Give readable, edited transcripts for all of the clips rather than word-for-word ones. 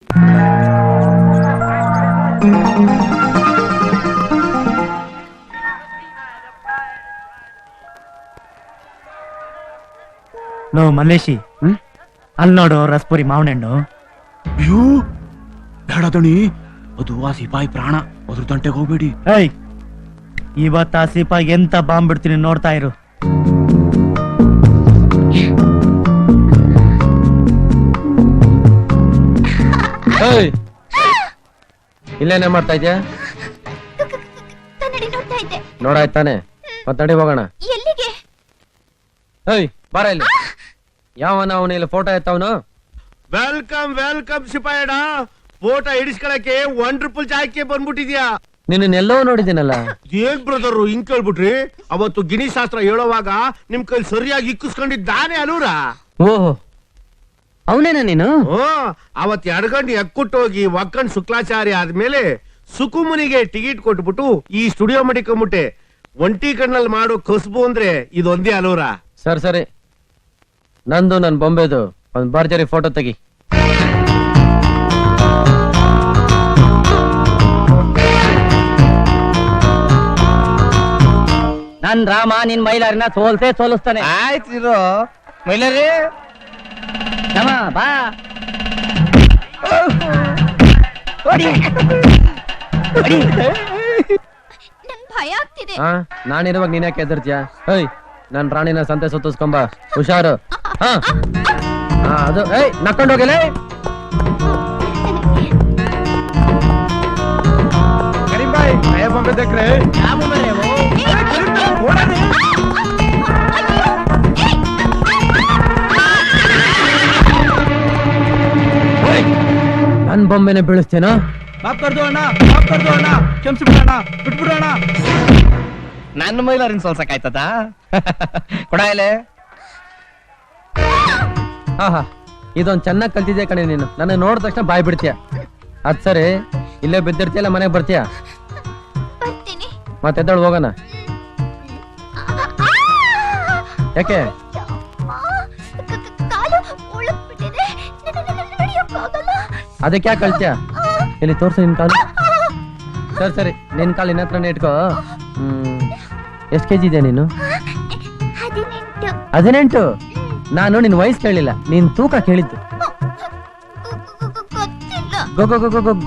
No Malleshi, ಅಲ್ಲಿ ನೋಡು ರಸ್ಪುರಿ ಮಾವನಣ್ಣು. ಅಯ್ಯೋ ಬೇಡ ದಣಿ, ಅದು ಆ ಸಿಪಾಯಿ ಪ್ರಾಣ, ಅದ್ರ ತಂಟೆಗೆ ಹೋಗ್ಬೇಡಿ. ಏಯ್, ಇವತ್ತ ಆ ಸಿಪಾಯಿಗೆ ಎಂತ ಬಾಂಬ್ ಬಿಡ್ತೀನಿ, ನೋಡ್ತಾ ಇರು. ಇಲ್ಲೇನೇ ಮಾಡ್ತಾ ಇದ್ಯಾ? ನೋಡಾಯ್ತಾನೆ, ಮತ್ತಡಿ ಹೋಗೋಣ. ಎಲ್ಲಿಗೆ? ಏಯ್ ಬಾರ ಇಲ್ಲಿ. ಯಾವನ ಅವನ ಇಲ್ಲಿ ಫೋಟೋ ಎತ್ತವನು? ವೆಲ್ಕಮ್ ವೆಲ್ಕಮ್ ಸಿಪಾಯಿಡ, ಫೋಟೋ ಹಿಡಿಸ್ಕೊಳಕ್ಕೆ ವಂಡರ್ಫುಲ್ ಜಾಗಕ್ಕೆ ಬಂದ್ಬಿಟ್ಟಿದ್ಯಾ. ನಿನ್ನೆಲ್ಲೋ ನೋಡಿದ್ದೀನಲ್ಲ. ಏನ್ ಬ್ರದರ್ ಹಿಂಗ್ ಕೇಳ್ಬಿಟ್ರಿ? ಅವತ್ತು ಗಿಣಿ ಶಾಸ್ತ್ರ ಹೇಳೋವಾಗ ನಿಮ್ ಕೈ ಸರಿಯಾಗಿ ಇಕ್ಕಿಸ್ಕೊಂಡಿದ್ದಾನೆ ಅಲೂರ. ಓಹೋ, ಅವನೇನ ನೀನು? ಅವತ್ 2 ಗಂಟೆ ಎಕ್ಕುಟ್ಟೋಗಿ ಒಕ್ಕಣ್ ಶುಕ್ಲಾಚಾರ್ಯ ಆದ್ಮೇಲೆ ಸುಕುಮನಿಗೆ ಟಿಕೆಟ್ ಕೊಟ್ಬಿಟ್ಟು ಈ ಸ್ಟುಡಿಯೋ ಮಡಿಕೊಂಬಿಟ್ಟೆ. ಒಂಟಿ ಕಣ್ಣಲ್ಲಿ ಮಾಡೋ ಕಸ್ಬು ಅಂದ್ರೆ ಇದೊಂದೇ ಅಲೂರ. ಸರಿ ಸರಿ, ನಂದು ನನ್ ಬೊಂಬೆದು ಒಂದ್ ಭರ್ಜರಿ ಫೋಟೋ ತೆಗಿ. ನನ್ ರಾಮ ನಿನ್ ಮೈಲಾರಿನ ಸೋಲಿಸ್ತಾನೆ. ಆಯ್ತಿರೋ ಮೈಲಾರಿ, ಬಾ. ಭಯ ಆಗ್ತಿದೆ. ನಾನಿರುವಾಗ ನೀನ್ ಯಾಕೆ ಎದುರ್ತೀಯ? ಏಯ್, ನನ್ ರಾಣಿನ ಸಂತೆ ಸುತ್ತಿಸ್ಕೊಂಬ, ಹುಷಾರು. ಅದು ನಕ್ಕೊಂಡೋಗಲೇ. ಕರೀಂಬಾಯ್ ನಯ ಬೊಂಬೆ ದೇಕ್ರೆ. ನನ್ ಬೊಂಬೆನೆ ಬೀಳಿಸ್ತೇನೋ? ಮಾಫ್ ಕರ್ದು ಅಣ್ಣ, ಮಾಫ್ ಕರ್ದು ಅಣ್ಣ, ಕ್ಷಮಿಸ್ಬಿಡೋಣ, ಬಿಟ್ಬಿಡೋಣ. ನನ್ನ ಮೈಲಾರಿನ ಸೋಲ್ಸಕ್ಕಾಯ್ತದ? ಕೊಡ ಇಲ್ಲಿ. ಹಾ, ಇದೊಂದ್ ಚೆನ್ನಾಗ್ ಕಲ್ತಿದ್ಯಾ ಕಣೆ ನೀನು. ನನ್ನ ನೋಡಿದ ತಕ್ಷಣ ಬಾಯ್ ಬಿಡ್ತೀಯ. ಅದ್ ಸರಿ, ಇಲ್ಲೇ ಬಿದ್ದಿರ್ತೀಯಲ್ಲ, ಮನೆಗ್ ಬರ್ತೀಯ? ಮತ್ತೆ ಎದ್ದಳು ಹೋಗೋಣ. ಯಾಕೆ? ಅದಕ್ಕೆ ಯಾಕೆ ಕಳ್ತೀಯ? ಇಲ್ಲಿ ತೋರ್ಸು ನಿನ್ ಕಾಲು. ಸರಿ ಸರಿ, ನಿನ್ ಕಾಲು ನಿನ್ನ ಹತ್ರನೇ ಇಟ್ಕೋ. ಎಷ್ಟು ಕೆಜಿ ಇದೆ ನೀನು? 18. ನಾನು ನಿನ್ ವಯಸ್ಸು ಕೇಳಿಲ್ಲ, ನೀನ್ ತೂಕ ಕೇಳಿದ್ದು.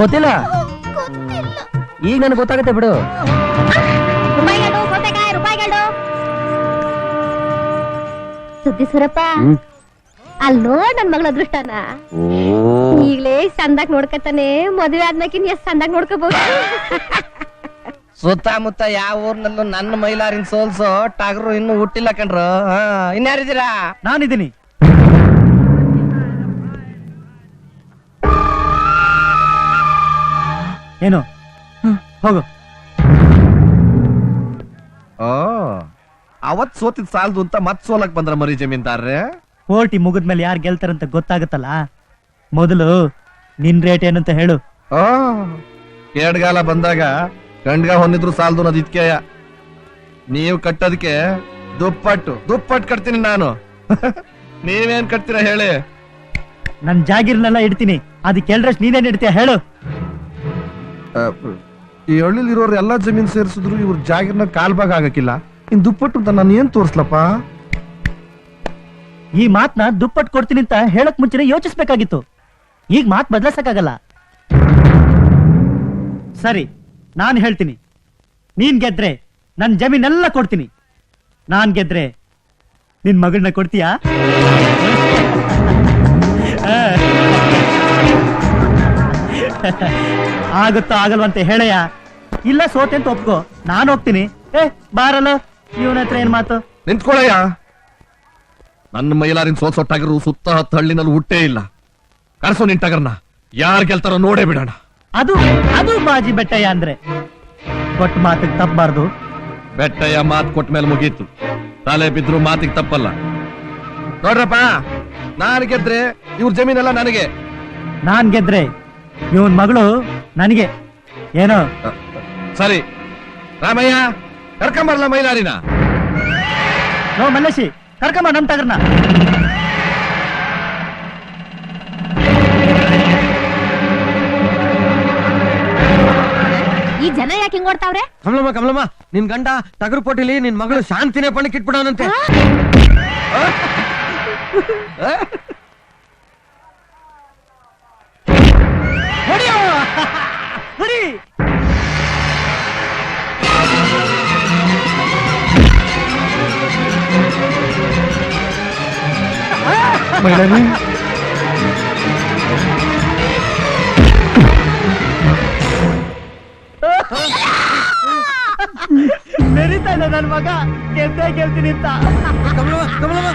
ಗೊತ್ತಿಲ್ಲ? ಈಗ ನನಗೆ ಗೊತ್ತಾಗತ್ತೆ ಬಿಡು. ಸುದ್ದಿ ಸುರಪ್ಪ, ಅಲ್ಲಿ ನೋಡ್ ನನ್ ಮಗಳ ಅದೃಷ್ಟನ. ಈಗ್ಲೇ ಚಂದಾಗ್ ನೋಡ್ಕತಾನೆ, ಮದುವೆ ಆದ್ಮೇಕಿನ್ ಎಷ್ಟ್ ಚಂದಾಗ್ ನೋಡ್ಕೋಬಹುದು. ಸುತ್ತಮುತ್ತ ಯಾವ ಊರ್ನಲ್ಲೂ ನನ್ನ ಮೈಲಾರಿನ ಸೋಲ್ಸೋ ಟಾಗರು ಇನ್ನು ಹುಟ್ಟಿಲ್ಲ ಕಣ್ರು. ಇನ್ಯಾರಿದ್ದೀರಾ? ನಾನಿದ್ದೀನಿ. ಏನು? ಹೋಗು. ಅವತ್ ಸೋತಿದ್ ಸಾಲದು ಅಂತ ಮತ್ ಸೋಲಕ್ ಬಂದ್ರ ಮರಿ ಜಮೀನ್ದಾರ್ರೆ. ಕೋರ್ಟಿ ಮುಗಿದ್ಮೇಲೆ ಯಾರು ಗೆಲ್ತಾರಂತ ಗೊತ್ತಾಗತ್ತಲ್ಲ. ಮೊದಲು ನಿನ್ ರೇಟ್ ಏನಂತ ಹೇಳು. ಕೇಡ್ಗಾಲ ಬಂದಾಗ ಗಂಡ್ಗ ಹೊಂದಿದ್ರು ಸಾಲದು ಅನ್ನೋದು ಇದ್ಕೆಯ. ನೀವು ಕಟ್ಟೋದಕ್ಕೆ ದುಪ್ಪಟ್ಟು ಕಟ್ತೀನಿ ನಾನು. ನೀವೇನ್ ಕಟ್ತೀರಾ ಹೇಳಿ? ನನ್ ಜಾಗೀರ್ನೆಲ್ಲ ಇಡ್ತೀನಿ, ಅದಕ್ಕೆ ಎಲ್ರಷ್ಟು ನೀನೇನ್ ಇಡ್ತೀಯ ಹೇಳು. ಈ ಹಳ್ಳಿಲಿರೋರು ಎಲ್ಲಾ ಜಮೀನ್ ಸೇರಿಸಿದ್ರು ಇವ್ರ ಜಾಗಿರ್ನ ಕಾಲ್ಬಾಗ ಆಗಕ್ಕಿಲ್ಲ. ಇನ್ ದುಪ್ಪಟ್ಟು ಅಂತ ನಾನು ಏನ್ ತೋರ್ಸ್ಲಪ್ಪ? ಈ ಮಾತ್ನ ದುಪ್ಪಟ್ಟು ಕೊಡ್ತೀನಿ ಅಂತ ಹೇಳಕ್ ಮುಂಚೆನೆ ಯೋಚಿಸ್ಬೇಕಾಗಿತ್ತು. ಈಗ ಮಾತ್ ಬದಲಾಸಕ್ಕಾಗಲ್ಲ. ಸರಿ, ನಾನು ಹೇಳ್ತೀನಿ. ನೀನ್ ಗೆದ್ರೆ ನನ್ ಜಮೀನೆಲ್ಲ ಕೊಡ್ತೀನಿ. ನಾನ್ ಗೆದ್ರೆ ನಿನ್ ಮಗಳನ್ನ ಕೊಡ್ತೀಯಾ? ಆಗುತ್ತೋ ಆಗಲ್ವಂತ ಹೇಳಯ್ಯ. ಇಲ್ಲ ಸೋತೆ ಅಂತ ಒಪ್ಕೋ, ನಾನು ಹೋಗ್ತೀನಿ. ಬಾರಲ್ಲ, ಇವನ ಹತ್ರ ಏನ್ ಮಾತು? ನಿಂತ್ಕೊಳ್ಳಯ್ಯ. ನನ್ನ ಮೈಲಾರಿನ ಸೋಲ್ಸೊಟ್ಟಾಗಿರು ಸುತ್ತ 10 ಹಳ್ಳಿನಲ್ಲಿ ಹುಟ್ಟೇ ಇಲ್ಲ. ಕರ್ಸೋ ನಿನ್ ಟಗರ್ನ, ಯಾರ್ ಗೆಲ್ತಾರೋ ನೋಡೇ ಬಿಡೋಣ. ಅದು ಬಾಜಿ ಬೆಟ್ಟಯ್ಯ ಅಂದ್ರೆ. ಕೊಟ್ಟ ಮಾತಿಗೆ ತಪ್ಪಬಾರ್ದು. ಬೆಟ್ಟಯ್ಯ ಮಾತು ಕೊಟ್ಟ ಮೇಲೆ ಮುಗೀತು. ತಲೆ ಬಿದ್ರು ಮಾತಿಗೆ ತಪ್ಪಲ್ಲ. ನೋಡ್ರಪ್ಪ, ನಾನ್ ಗೆದ್ರೆ ಇವ್ರ ಜಮೀನೆಲ್ಲ ನನಗೆ. ನಾನ್ ಗೆದ್ರೆ ಇವನ್ ಮಗಳು ನನಗೆ. ಏನೋ? ಸರಿ ರಾಮಯ್ಯ, ಕರ್ಕೊಂಬರ್ಲ ಮೈಲಾರಿನ. ನೋ ಮಲ್ಲೇಶಿ, ಕರ್ಕೊಂಬ ನಮ್ ಟಗರ್ನ. ಜನ ಯಾಕೆ ಹಿಂಗ್ ಓಡ್ತಾವ್ರೆ? ಕಮಲಮ್ಮ ನಿನ್ ಗಂಡ ಟಗರು ಪೋಟಿಲಿ ನಿನ್ ಮಗಳು ಶಾಂತಿನೇ ಪಣ್ಣಕ್ಕೆ ಇಟ್ಬಿಡವನಂತೆ. ನೋಡಿ ಮೆರಿತಾ ಇಲ್ಲ ನನ್ ಮಗ, ಗೆಲ್ತೀನಿ ಅಂತ. ಕಮಲಮ್ಮ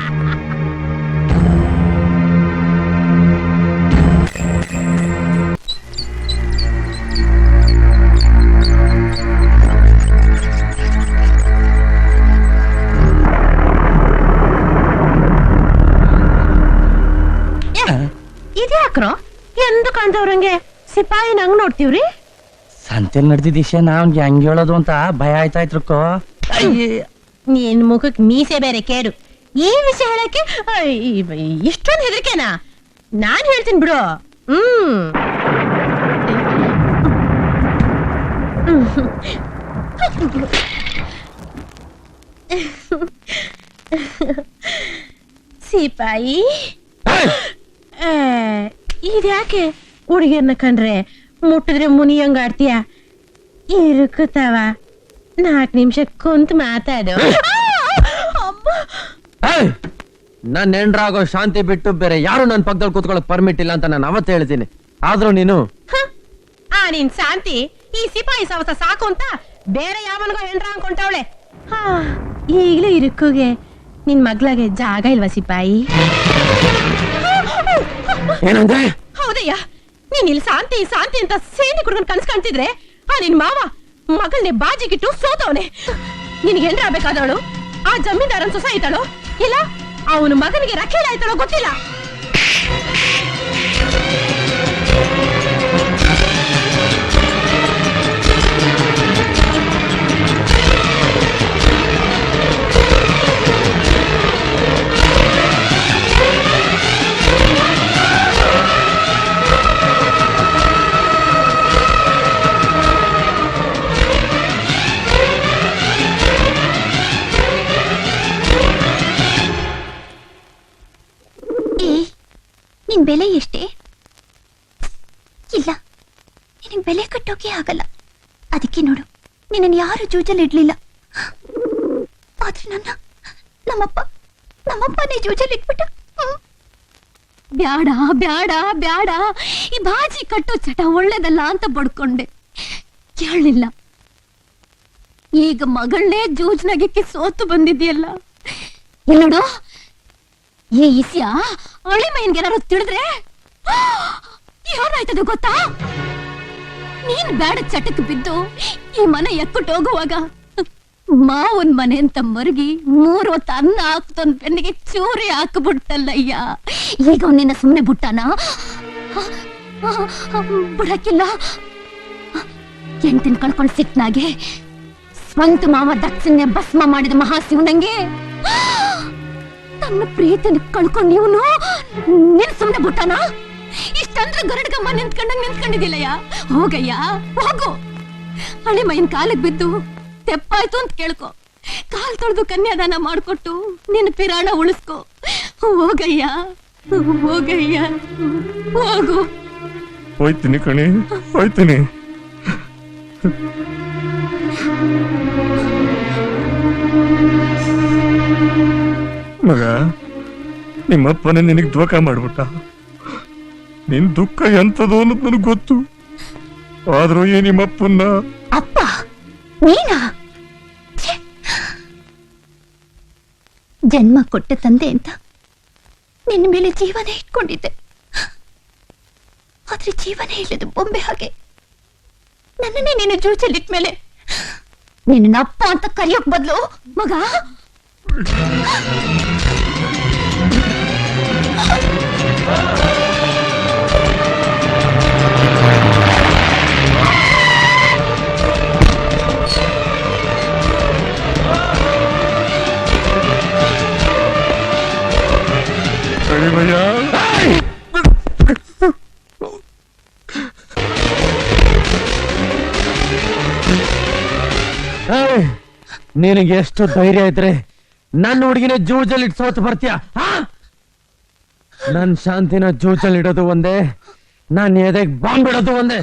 ಇದ್ಯಾಕ್ರೋ ಎಂದು ಕಾಣ್ದವ್ರಂಗೆ ಸಿಪಾಯಿ ನಂಗ್ ನೋಡ್ತೀವ್ರಿ? ಸಂತೆಲ್ ನಡೆದಿದ್ದ ವಿಷಯ ಅವ್ನ್ಗೆ ಹಂಗೆ ಹೇಳೋದು ಅಂತ ಭಯ ಆಯ್ತಾಯ್ತ್ರಕ್ಕೋ. ನಿನ್ ಮುಖಕ್ ಮೀಸೆ ಬೇರೆ ಕೇಡು. ಈ ವಿಷಯ ಹೇಳಕ್ಕೆ ಇಷ್ಟೊಂದು ಹೆದರಿಕೆನಾ? ನಾನ್ ಹೇಳ್ತೀನಿ ಬಿಡು. ಸಿಪಾಯಿ ಇದ್ಯಾಕೆ ಹುಡುಗಿಯನ್ನ ಕಂಡ್ರೆ ಮುಟ್ಟಿದ್ರೆ ಮುನಿಯಂಗ ಆಡ್ತೀಯ? ಇರುಕುತ್ತವ 4 ನಿಮಿಷ ಕುಂತ್ ಮಾತಾಡು. ನನ್ ಹೆಂಡ್ರಾಗೋ ಶಾಂತಿ ಬಿಟ್ಟು ಬೇರೆ ಯಾರು ನನ್ ಪಕ್ಕದಲ್ಲಿ ಕೂತ್ಕೊಳ್ಳೋಕ್ ಪರ್ಮಿಟ್ ಇಲ್ಲ ಅಂತ ನಾನು ಅವತ್ತು ಹೇಳ್ತೀನಿ. ಆದ್ರೂ ನೀನು ನಿನ್ ಶಾಂತಿ ಈ ಸಿಪಾಯಿ ಸವಸ ಸಾಕು ಅಂತ ಬೇರೆ ಯಾವನಿಗೋ ಹೆಂಡ್ರ ಅನ್ಕೊಂಡವಳೆ. ಈಗ್ಲೂ ಇರುಕುಗೆ ನಿನ್ ಮಗ್ಳಗೆ ಜಾಗ ಇಲ್ವಾ ಸಿಪಾಯಿ? ಏನಂದ್ರೆ? ಹೌದಯ್ಯ, ನೀನ್ ಇಲ್ಲಿ ಶಾಂತಿ ಶಾಂತಿ ಅಂತ ಸೇನೆ ಕುಡ್ಕೊಂಡು ಕನ್ಸ್ ಕಾಣ್ತಿದ್ರೆ ನಿನ್ ಮಾವ ಮಗಳನ್ನೇ ಬಾಜಿಗಿಟ್ಟು ಸೋತವನೆ. ನಿನ್ಗೆ ಹೆಂಡ್ರ ಆಗ್ಬೇಕಾದವಳು ಆ ಜಮೀನ್ದಾರನ್ ಸೊಸ ಆಯ್ತಾಳೋ ಇಲ್ಲ ಅವನ ಮಗನಿಗೆ ರಕ್ಷಣೆ ಆಯ್ತಾಳೋ ಗೊತ್ತಿಲ್ಲ. ನಿನ್ ಬೆಲೆ ಎಷ್ಟೇ? ಇಲ್ಲ, ನಿನಗೆ ಬೆಲೆ ಕಟ್ಟೋಕೆ ಆಗಲ್ಲ. ಅದಕ್ಕೆ ನೋಡು, ನಿನ್ನನ್ನು ಯಾರು ಜೂಜಲ್ಲಿ ಇಡ್ಲಿಲ್ಲ. ಆದ್ರೆ ನಮ್ಮಪ್ಪನೇ ಜೂಜಲ್ಲಿ ಇಟ್ಬಿಟ್ಟ. ಬ್ಯಾಡ ಬ್ಯಾಡ ಬ್ಯಾಡ, ಈ ಬಾಜಿ ಕಟ್ಟೋ ಚಟ ಒಳ್ಳೇದಲ್ಲ ಅಂತ ಬಡ್ಕೊಂಡೆ, ಕೇಳಲಿಲ್ಲ. ಈಗ ಮಗಳನ್ನೇ ಜೂಜ್ನಾಗಿಕ್ಕೆ ಸೋತು ಬಂದಿದ್ಯಲ್ಲ. ನೋಡು, ಈ ಇಸ್ಯ ಅಳಿ ಮೈನ್ಗೆನಾರು ತಿಳಿದ್ರೆ ಏನಾಯ್ತದೆ ಗೊತ್ತಾ? ನೀನ್ ಬ್ಯಾಡ ಚಟಕ್ಕೆ ಬಿದ್ದು ಈ ಮನೆ ಎಕ್ಕುಟ್ಟು ಹೋಗುವಾಗ ಮಾವನ್ ಮನೆ ಅಂತ ಮರುಗಿ 3 ಹೊತ್ತು ಅನ್ನ ಹಾಕ್ತೊಂದ್ ಬೆನ್ನಿಗೆ ಚೂರಿ ಹಾಕ್ಬಿಟ್ಟಲ್ಲಯ್ಯ. ಈಗ ನಿನ್ನ ಸುಮ್ಮನೆ ಬಿಟ್ಟಾನ? ಬಿಡಕ್ಕಿಲ್ಲ. ಹೆಂಡ್ತಿನ ಕಳ್ಕೊಂಡ್ ಸಿಟ್ನಾಗೆ ಸ್ವಂತ ಮಾವ ದಕ್ಷಿಣ ಭಸ್ಮ ಮಾಡಿದ ಮಹಾಶಿವನಂಗೆ ತನ್ನ ಪ್ರೀತಿನ ಕಳ್ಕೊಂಡು ಇವನು ನಿನ್ ಸುಮ್ನೆ ಬಿಟ್ಟಾನ? ಇಷ್ಟಂದ್ರೆ ಗರಡ್ಗಮ್ಮ ನಿಂತ್ಕೊಂಡಿದ್ದಿಲ್ಲಯ್ಯ. ಹೋಗಯ್ಯ ಹೋಗು, ಹಳೆ ಮೈನ್ ಕಾಲಿಗೆ ಬಿದ್ದು ತೆಪ್ಪಾಯ್ತು ಅಂತ ಕೇಳ್ಕೊ. ಕಾಲ್ ತೊಳೆದು ಕನ್ಯಾದಾನ ಮಾಡ್ಕೊಟ್ಟು ನಿನ್ನ ಪಿರಾಣ ಉಳಿಸ್ಕೊ. ಹೋಗಯ್ಯ ಹೋಗಯ್ಯ ಹೋಗು. ಹೋಯ್ತೀನಿ ಕಣಿ, ಹೋಯ್ತೀನಿ. ಮಗ, ನಿಮ್ಮಪ್ಪನೇ ನಿನಗೆ ದ್ರೋಹ ಮಾಡ್ಬಿಟ್ಟ. ನಿನ್ ದುಃಖ ಎಂತದೋ ಅನ್ನೋದು ನನಗೆ ಗೊತ್ತು. ಆದ್ರೂ ನಿಮ್ಮಪ್ಪನ್ನ ಅಪ್ಪ ನೀನಾ? ಜನ್ಮ ಕೊಟ್ಟ ತಂದೆ ಅಂತ ನಿನ್ನ ಮೇಲೆ ಜೀವನ ಇಟ್ಕೊಂಡಿದ್ದೆ. ಆದ್ರೆ ಜೀವನ ಇಲ್ಲದ ಬೊಂಬೆ ಹಾಗೆ ನನ್ನನ್ನೇ ನೀನು ಜೂಚಲ್ಲಿಟ್ಮೇಲೆ ನಿನ್ನ ಅಪ್ಪ ಅಂತ ಕರೆಯೋಕ್ ಬದಲು ಮಗ ಭಯ್ಯ ನಿನಗೆ ಎಷ್ಟು ಧೈರ್ಯ ಇದ್ರೆ ನನ್ನ ಹುಡುಗಿನ ಜೂಜಲ್ಲಿ ಸೋತು ಬರ್ತೀಯ? ನನ್ ಶಾಂತಿನ ಜೂಜಲ್ಲಿ ಇಡೋದು ಒಂದೇ, ನಾನು ಎದೆಗೆ ಬಾಂಬ್ ಇಡೋದು ಒಂದೇ.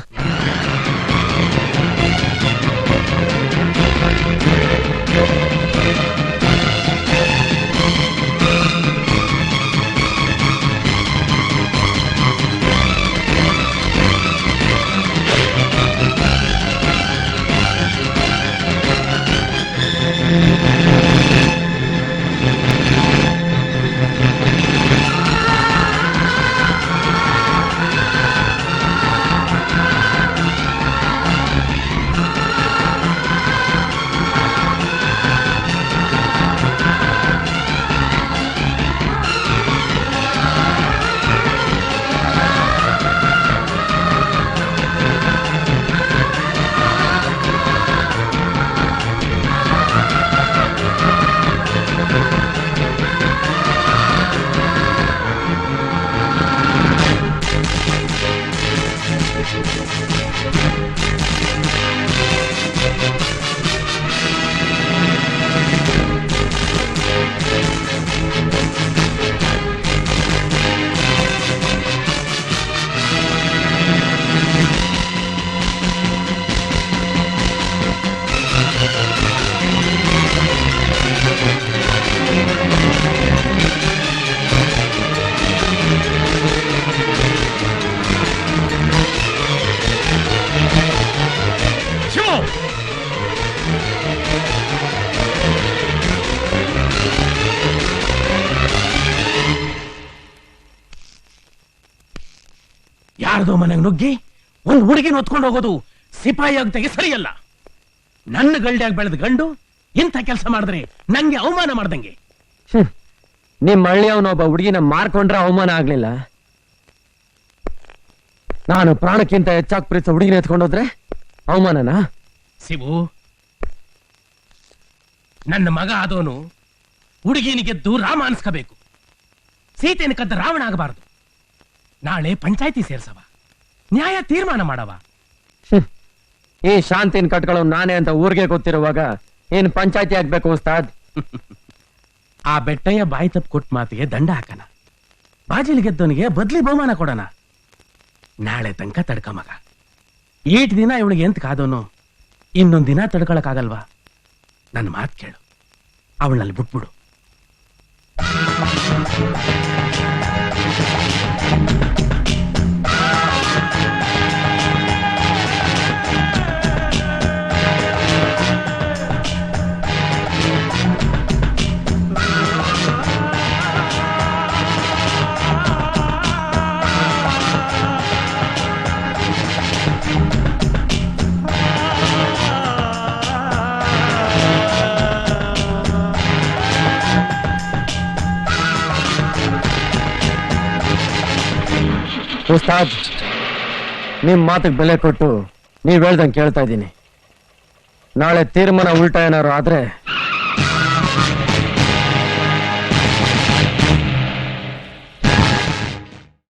ಯಾರ್ದೋ ಮನೆಗೆ ನುಗ್ಗಿ ಒಂದ್ ಹುಡುಗಿನ ಹೊತ್ಕೊಂಡು ಹೋಗೋದು ಸಿಪಾಯಿ ಆಗತೆಗೆ ಸರಿಯಲ್ಲ. ನನ್ನ ಗಲ್ಡಿಯಾಗಿ ಬೆಳೆದ ಗಂಡು ಇಂಥ ಕೆಲಸ ಮಾಡಿದ್ರೆ ನಂಗೆ ಅವಮಾನ ಮಾಡ್ದಂಗೆ. ನಿಮ್ ಹಳ್ಳಿಯವನೊಬ್ಬ ಹುಡುಗಿನ ಮಾರ್ಕೊಂಡ್ರೆ ಅವಮಾನ ಆಗ್ಲಿಲ್ಲ, ನಾನು ಪ್ರಾಣಕ್ಕಿಂತ ಹೆಚ್ಚಾಗಿ ಪ್ರೀತಿಸೋ ಹುಡುಗಿನ ಎತ್ಕೊಂಡೋದ್ರೆ ಅವಮಾನನಾ? ಶಿವು, ನನ್ನ ಮಗ ಆದವನು ಹುಡುಗಿನ ಗೆದ್ದು ರಾಮ ಅನ್ಸ್ಕೋಬೇಕು, ಸೀತೆನ ಕದ್ದ ರಾವಣ ಆಗಬಾರದು. ನಾಳೆ ಪಂಚಾಯತಿ ಸೇರ್ಸವ, ನ್ಯಾಯ ತೀರ್ಮಾನ ಮಾಡವ. ಈ ಶಾಂತಿನ ಕಟ್ಕೊಳ್ಳೋ ನಾನೇ ಅಂತ ಊರಿಗೆ ಗೊತ್ತಿರುವಾಗ ಏನ್ ಪಂಚಾಯತಿ ಆಗ್ಬೇಕು ಉಸ್ತಾದ್? ಆ ಬೆಟ್ಟಯ್ಯ ಬಾಯಿ ತಪ್ಪು ಕೊಟ್ಟ ಮಾತಿಗೆ ದಂಡ ಹಾಕನ, ಬಾಜಿಲ್ ಗೆದ್ದವನಿಗೆ ಬದ್ಲಿ ಬಹುಮಾನ ಕೊಡೋಣ. ನಾಳೆ ತನಕ ತಡ್ಕ ಮಗ. 8 ದಿನ ಇವನಿಗೆ ಎಂತ ಕಾದೋನು, ಇನ್ನೊಂದ್ ದಿನ ತಡ್ಕೊಳಕ್ಕಾಗಲ್ವಾ? ನನ್ನ ಮಾತು ಕೇಳು, ಅವಳಲ್ಲಿ ಬಿಟ್ಬಿಡು. ಉಸ್ತಾದ್, ನಿಮ್ ಮಾತಿಗೆ ಬೆಲೆ ಕೊಟ್ಟು ನೀವ್ ಹೇಳ್ದಂಗೆ ಕೇಳ್ತಾ ಇದ್ದೀನಿ. ನಾಳೆ ತೀರ್ಮಾನ ಉಲ್ಟಾ ಏನಾರು ಆದ್ರೆ